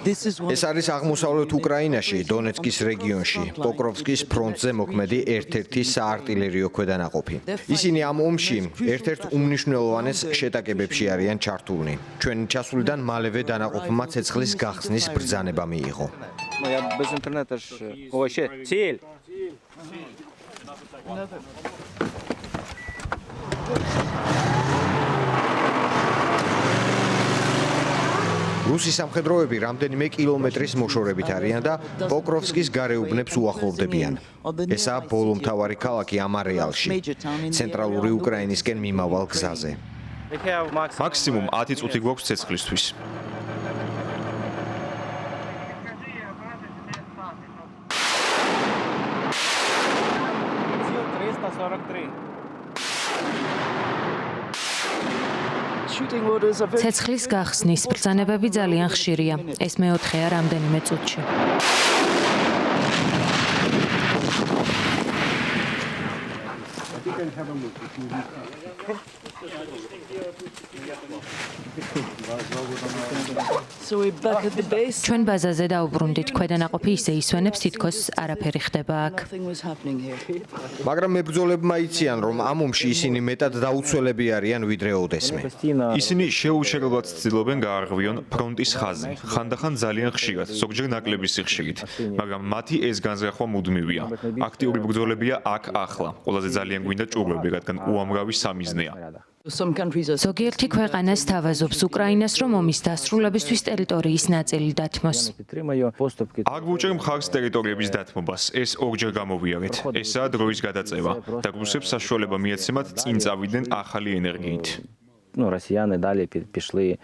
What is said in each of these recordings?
ეს არის აღმოსავლეთ უკრაინაში, დონეცკის რეგიონში, პოკროვსკის ფრონტზე მოქმედი ერთ-ერთი საარტილერიო ქვედანაყოფი. ისინი ამ ომში ერთ-ერთ უმნიშვნელოვანეს შეტაკებებში არიან ჩართულნი. ჩვენი ჩასვლიდან მალევე დანაყოფმა ცეცხლის გახსნის ბრძანება მიიღო. Я без интернета ж вообще цель. რუსი სამხედროები რამდენიმე კილომეტრის მოშორებით არიან და პოკროვსკის გარეუბნებს უახლოვდებიან. ესაა ბოლო მთავარი ქალაქი ამ არეალში, ცენტრალური უკრაინისკენ მიმავალ გზაზე. მაქსიმუმ 10 წუთი გვაქვს ცეცხლისთვის. ცეცხლის გახსნის ბრძანებები ძალიან ხშირია. ეს მეოთხეა რამდენიმე წუთში. ჩვენ ბაზაზე დაუბრუნდით, ქვედანაყოფი ისე ისვენებს, თითქოს არაფერი ხდება აქ. მაგრამ მებრძოლებმა იციან, რომ ამ ომში ისინი მეტად დაუცველები არიან ვიდრე ოდესმე. ისინი შეუჩერებლად ცდილობენ გაარღვიონ ფრონტის ხაზი, ხანდახან ძალიან ხშირად, ზოგჯერ ნაკლების სიხშირით, მაგრამ მათი ეს განზრახვა მუდმივია. აქტიური ბრძოლებია აქ ახლა. ყველაზე ძალიან გვინდა ჭურვები, რადგან უამრავი სამიზნეა. ზოგიერთი ქვეყანა სთავაზობს უკრაინას, რომ ომის დასრულებისთვის ტერიტორიის ნაწილი დათმოს. არ ვუჭერ მხარს ტერიტორიების დათმობას, ეს ორჯერ გამოვიარეთ. ესაა დროის გადაწევა და რუსებს საშუალება მიეცემათ წინ წავიდნენ ახალი ენერგიით. Росіяни далі пішли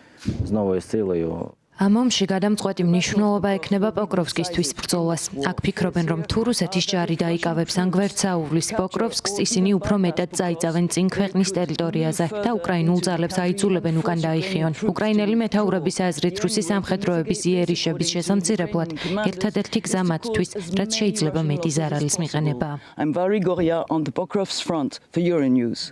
з новою силою. ამ ომში გადამწყვეტი მნიშვნელობა ექნება პოკროვსკისთვის ბრძოლას. აქ ფიქრობენ, რომ თუ რუსეთის ჯარი დაიკავებს ან გვერდსაუვლის პოკროვსკს, ისინი უფრო მეტად წაიწავენ წინ ქვეყნის ტერიტორიაზე და უკრაინულ ძალებს აიძულებენ უკან დაიხიონ. უკრაინელი მეთაურების აზრით, რუსი სამხედროების იერიშების შესამცირებლად ერთადერთი გზა მათთვის, რაც შეიძლება მეტი ზარალის მიყენებაა. I'm Valerie Goria on the Pokrovsk front for Euronews.